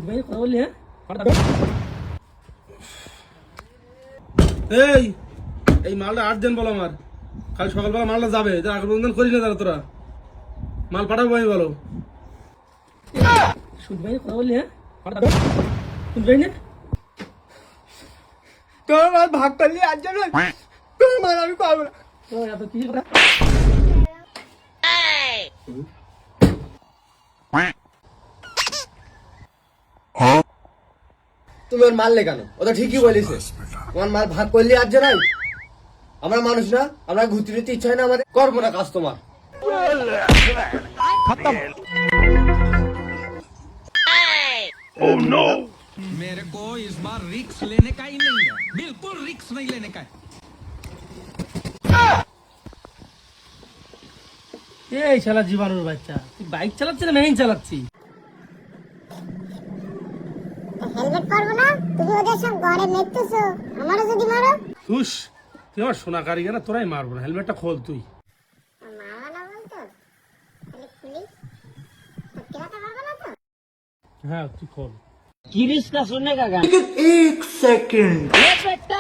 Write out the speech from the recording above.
ভাই কথা বললি হ্যাঁ এই এই মালটা 8 দিন বলো আমার কাল সকালবেলা মালটা যাবে আগে বন্ধন করিস না তারা তোরা মাল পাঠাবো আমি বলো ভাই কথা বললি হ্যাঁ ভাই না তোর মাল ভাগ করলি আর জানো তোর মাল আমি পাবো না। তো এত কি কথা তুমি ওর মারলে কেন? ও তো ঠিকই বলেছে, তোমার মাল ভাগ করলি আর জানাই। আমরা মানুষ না, আমরা ঘুরতে নিতে ইচ্ছা হয় না আমাদের, করবো না কাজ তোমার। मेरे को इस बार रिक्स लेने का ही नहीं है, बिल्कुल रिक्स नहीं लेने का है। এই শালা জীবাণুর বাচ্চা তুই বাইক চালাচ্ছিস না মেইন চালাচ্ছি হেলমেট পরবো না? তুমি ওদের সব ঘরে মেরতেছো, আমারও যদি মারো? হুস তুই আমার সোনা কারিগর না, তোরাই মারবো না, হেলমেটটা খোল তুই। মারবা না বলতো? তাহলে খুলি, সত্যি কথা মারবা না তো? হ্যাঁ তুই খোল। কিরিসটা শুনে কাকা एक सेकंड। একটা